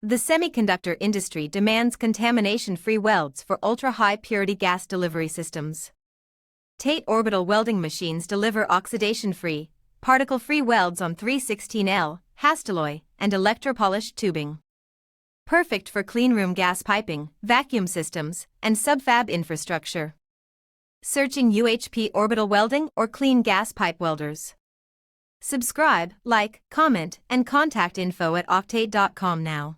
The semiconductor industry demands contamination-free welds for ultra-high purity gas delivery systems. TATE orbital welding machines deliver oxidation-free, particle-free welds on 316L, Hastelloy, and electropolished tubing. Perfect for cleanroom gas piping, vacuum systems, and subfab infrastructure. Searching UHP orbital welding or clean gas pipe welders. Subscribe, like, comment, and contact info@octate.com now.